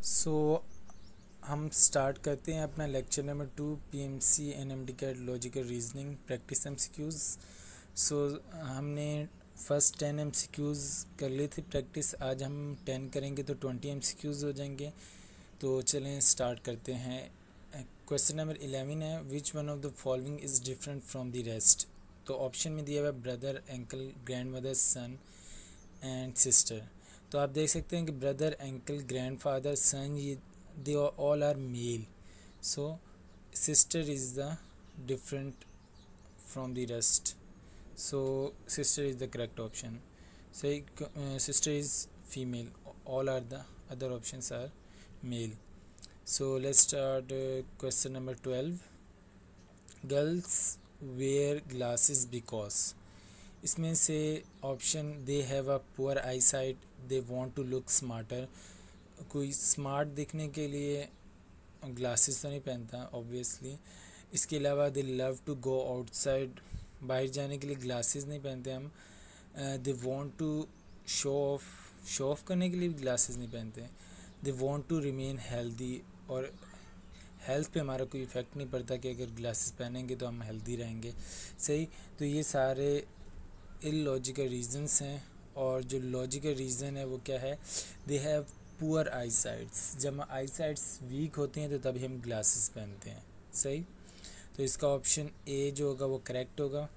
सो हम स्टार्ट करते हैं अपना lecture number 2 PMC NMD CAT logical reasoning practice MCQs. So हमने फर्स्ट 10 एमसीक्यूज़ कर ली थी प्रैक्टिस। आज हम 10 करेंगे तो 20 एमसीक्यूज़ हो जाएंगे। तो चलें स्टार्ट करते हैं। क्वेश्चन नंबर 11 है, which one of the following is different from the rest. तो ऑप्शन में दिया हुआ है brother, uncle, grand mother, son and sister. तो आप देख सकते हैं कि ब्रदर, अंकल, ग्रैंडफादर, सन, ये they all are male, so sister is the different from the rest, so sister is the correct option. Say sister is female, all are the other options are male. So let's start question number 12. Girls wear glasses because, इसमें से option they have a poor eye sight, they want to look smarter, कोई smart दिखने के लिए glasses तो नहीं पहनता obviously. इसके अलावा they love to go outside, बाहर जाने के लिए ग्लासेस नहीं पहनते हम। They want to show off करने के लिए भी ग्लासेस नहीं पहनते। They want to remain healthy, और हेल्थ पे हमारा कोई इफ़ेक्ट नहीं पड़ता कि अगर ग्लासेस पहनेंगे तो हम हेल्दी रहेंगे। सही, तो ये सारे इलॉजिकल रीजंस हैं। और जो लॉजिकल रीज़न है वो क्या है, they have poor I sites. जब आई साइट्स वीक होती हैं तो तभी हम ग्लासेस पहनते हैं। सही, तो इसका ऑप्शन ए जो होगा वो करेक्ट होगा।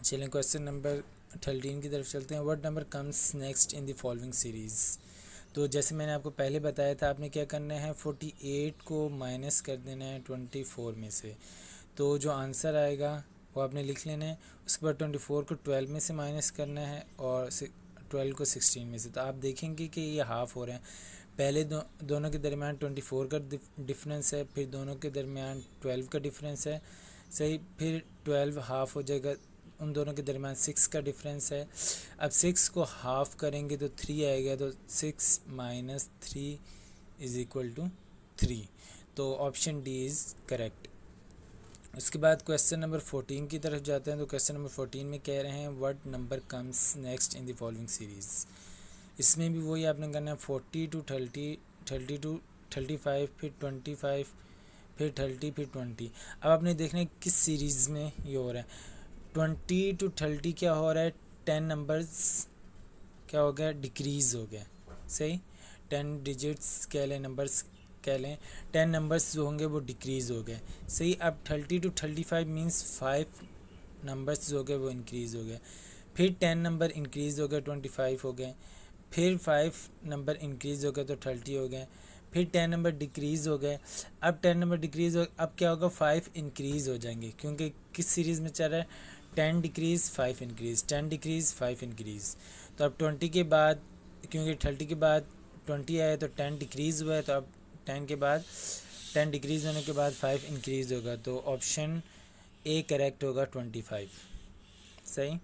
चलें क्वेश्चन नंबर 13 की तरफ चलते हैं। What number comes next in the following series. तो जैसे मैंने आपको पहले बताया था, आपने क्या करना है, 48 को माइनस कर देना है 24 में से। तो जो आंसर आएगा वो आपने लिख लेना है। उसके बाद 24 को 12 में से माइनस करना है और 12 को 16 में से। तो आप देखेंगे कि ये हाफ़ हो रहे हैं। पहले दोनों के दरमियान 24 का डिफरेंस है, फिर दोनों के दरमियान 12 का डिफरेंस है। सही, फिर 12 हाफ़ हो जाएगा, उन दोनों के दरमियान 6 का डिफरेंस है। अब 6 को हाफ़ करेंगे तो 3 आएगा, तो 6 माइनस 3 इज़ इक्वल टू 3। तो ऑप्शन डी इज़ करेक्ट। उसके बाद क्वेश्चन नंबर 14 की तरफ जाते हैं। तो क्वेश्चन नंबर 14 में कह रहे हैं, what number comes next in the following series. इसमें भी वही आपने करना है, 40 टू 30, 30 टू 35, फिर 25, फिर 30, फिर 20। अब आपने देखना है किस सीरीज़ में ये हो रहा है। 20 टू 30 क्या हो रहा है, 10 नंबर्स क्या हो गया, डिक्रीज़ हो गया। सही, 10 डिजिट्स कह लें, नंबर्स कह लें, 10 नंबर्स जो होंगे वो डिक्रीज़ हो गए। सही, अब 30 टू 35 मीन्स 5 नंबर्स जो हो गए वो इंक्रीज़ हो गए। फिर 10 नंबर इंक्रीज़ हो गए, 25 हो गए। फिर 5 नंबर इंक्रीज़ हो गए तो 30 हो गए। फिर 10 नंबर डिक्रीज़ हो गए। अब 10 नंबर डिक्रीज़ हो, अब क्या होगा, 5 इंक्रीज़ हो जाएंगे, क्योंकि किस सीरीज़ में चल रहा है, 10 डिक्रीज़ 5 इंक्रीज़, 10 डिक्रीज़ 5 इंक्रीज़। तो अब 20 के बाद, क्योंकि 30 के बाद 20 आया तो 10 डिक्रीज़ हुआ है, तो अब 10 के बाद 10 डिक्रीज़ होने के बाद 5 इंक्रीज़ होगा। तो ऑप्शन ए करेक्ट होगा, 25। सही,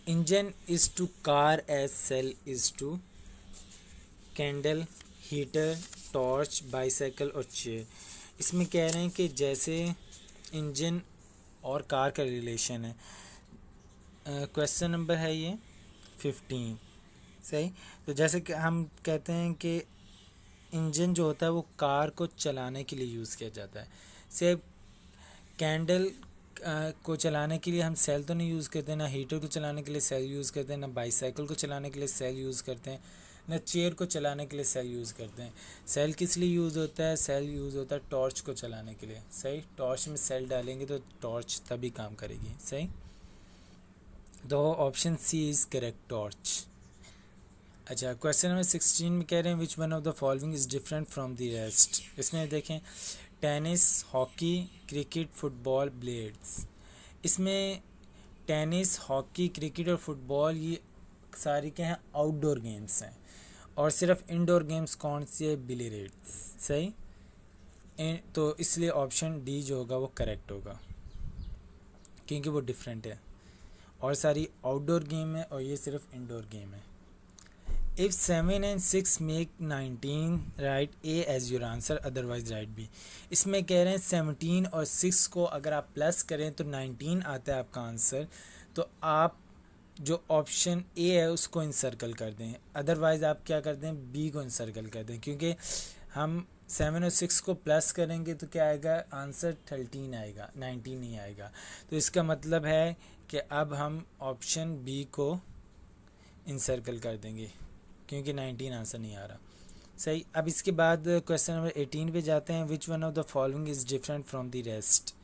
engine is to car as sail is to candle, heater, torch, bicycle और चेयर। इसमें कह रहे हैं कि जैसे इंजन और कार का रिलेशन है। क्वेश्चन नंबर है ये 15। सही, तो जैसे कि हम कहते हैं कि इंजन जो होता है वो कार को चलाने के लिए यूज़ किया जाता है। से कैंडल को चलाने के लिए हम सेल तो नहीं यूज़ करते, ना हीटर को चलाने के लिए सेल यूज़ करते हैं, ना बाईसाइकिल को चलाने के लिए सेल यूज़ करते हैं, ना चेयर को चलाने के लिए सेल यूज़ करते हैं। सेल किस लिए यूज़ होता है, सेल यूज़ होता है टॉर्च को चलाने के लिए। सही, टॉर्च में सेल डालेंगे तो टॉर्च तभी काम करेगी। सही, तो option C is correct, torch. अच्छा, क्वेश्चन नंबर 16 में कह रहे हैं, which one of the following is different from the rest. इसमें देखें, tennis, hockey, cricket, football, blades. इसमें टेनिस, हॉकी, क्रिकेट और फुटबॉल ये सारी क्या हैं, आउटडोर गेम्स हैं। और सिर्फ इंडोर गेम्स कौन सी है, बिलियर्ड्स। सही, तो इसलिए ऑप्शन डी जो होगा वो करेक्ट होगा, क्योंकि वो डिफरेंट है। और सारी आउटडोर गेम है और ये सिर्फ इंडोर गेम है। If 7 and 6 make 19, write A as your answer, otherwise write B। इसमें कह रहे हैं 17 और 6 को अगर आप प्लस करें तो 19 आता है आपका आंसर। तो आप जो ऑप्शन ए है उसको इंसर्कल कर दें, अदरवाइज़ आप क्या कर दें, बी को इंसर्कल कर दें, क्योंकि हम 7 और 6 को प्लस करेंगे तो क्या आएगा, आंसर 13 आएगा, 19 नहीं आएगा। तो इसका मतलब है कि अब हम ऑप्शन बी को इंसर्कल कर देंगे क्योंकि 19 आंसर नहीं आ रहा। सही। अब इसके बाद क्वेश्चन नंबर 18 पे जाते हैं। Which one of the following is different from the rest.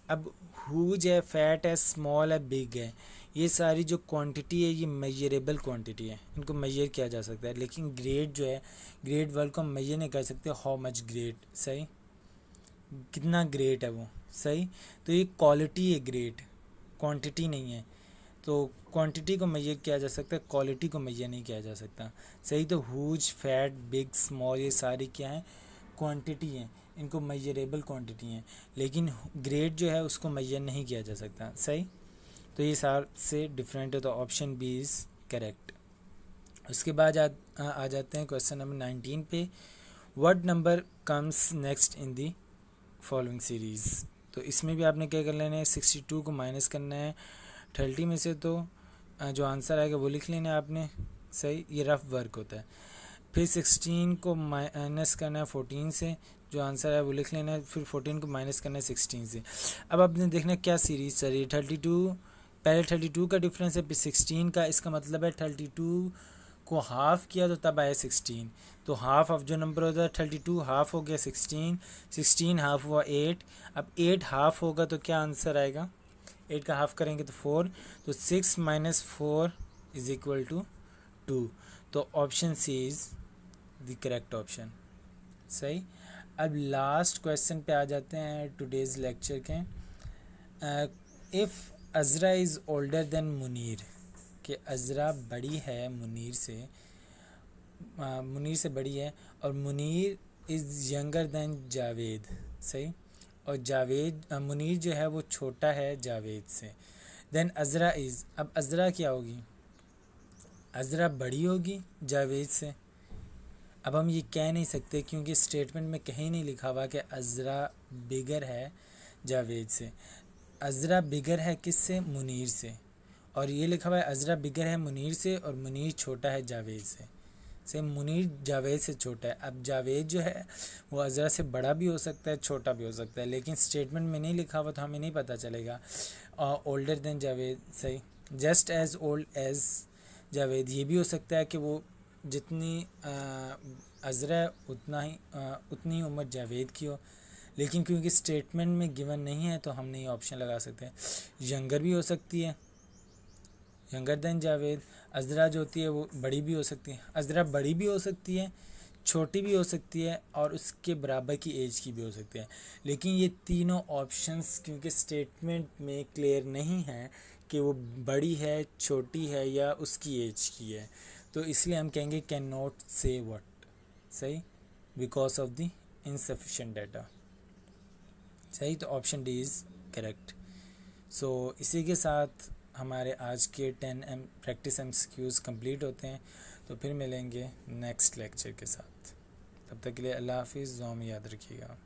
अब हुज है, फैट है, स्मॉल है, बिग है, ये सारी जो क्वांटिटी है ये मेजरेबल क्वांटिटी है, इनको मेजर किया जा सकता है। लेकिन ग्रेट जो है, ग्रेट वर्ड को हम मेजर नहीं कर सकते, हाउ मच ग्रेट। सही, कितना ग्रेट है वो। सही। तो ये क्वालिटी है ग्रेट, क्वांटिटी नहीं है। तो क्वांटिटी को मेजर किया जा सकता है, क्वालिटी को मेजर नहीं किया जा सकता। सही। तो हुज, फैट, बिग, स्मॉल ये सारी क्या हैं, क्वांटिटी हैं, इनको मेजरेबल क्वांटिटी हैं। लेकिन ग्रेड जो है उसको मेजर नहीं किया जा सकता। सही। तो ये सार से डिफरेंट है, तो ऑप्शन बी इज़ करेक्ट। उसके बाद आ जाते हैं क्वेश्चन नंबर 19 पे। What number comes next in the following series. तो इसमें भी आपने क्या कर लेना है, 62 को माइनस करना है 30 में से, तो जो आंसर आएगा वो लिख लेना है आपने। सही। ये रफ वर्क होता है। फिर 16 को माइनस करना है 14 से, जो आंसर है वो लिख लेना है। फिर 14 को माइनस करना है 16 से। अब आपने देखना क्या सीरीज चल रही है। 32, पहले 32 का डिफरेंस है, फिर 16 का। इसका मतलब है 32 को हाफ़ किया तो तब आया 16। तो हाफ़ ऑफ जो नंबर होता है 32 हाफ़ हो गया 16, 16 हाफ़ हुआ 8। अब 8 हाफ़ होगा तो क्या आंसर आएगा, 8 का हाफ़ करेंगे तो 4। तो 6 माइनस 4 इज़ इक्वल टू 2। तो option C is the correct option. सही। अब लास्ट क्वेश्चन पे आ जाते हैं टुडेज़ लेक्चर के। If Azra is older than Munir, कि अज़रा बड़ी है मुनीर से, मुनीर से बड़ी है, और Munir is younger than Javed. सही। और जावेद, मुनीर जो है वो छोटा है जावेद से। देन अज़रा इज़, अब अज़रा क्या होगी, अज़रा बड़ी होगी जावेद से। अब हम ये कह नहीं सकते क्योंकि स्टेटमेंट में कहीं नहीं लिखा हुआ कि अज़रा बिगर है जावेद से। अज़रा बिगर है किससे, मुनीर से। और ये लिखा हुआ है अज़रा बिगर है मुनीर से और मुनीर छोटा है जावेद से मुनीर जावेद से छोटा है। अब जावेद जो है वो अज़रा से बड़ा भी हो सकता है, छोटा भी हो सकता है, लेकिन स्टेटमेंट में नहीं लिखा हुआ तो हमें नहीं पता चलेगा। Older than Javed. सही। Just as old as Javed, ये भी हो सकता है कि वो जितनी अज़रा उतनी उम्र जावेद की हो, लेकिन क्योंकि स्टेटमेंट में गिवन नहीं है तो हम नहीं ऑप्शन लगा सकते। यंगर भी हो सकती है, यंगर देन जावेद। अज़रा जो होती है वो बड़ी भी हो सकती है, अज़रा बड़ी भी हो सकती है, छोटी भी हो सकती है, और उसके बराबर की एज की भी हो सकती है। लेकिन ये तीनों ऑप्शंस क्योंकि स्टेटमेंट में क्लियर नहीं है कि वो बड़ी है, छोटी है या उसकी एज की है, तो इसलिए हम कहेंगे कैन नॉट से व्हाट। सही। Because of the insufficient data. सही। तो ऑप्शन डी इज़ करेक्ट। सो इसी के साथ हमारे आज के 10 प्रैक्टिस MCQs कंप्लीट होते हैं। तो फिर मिलेंगे नेक्स्ट लेक्चर के साथ। तब तक के लिए अल्लाह हाफिज़, दुआ में याद रखिएगा।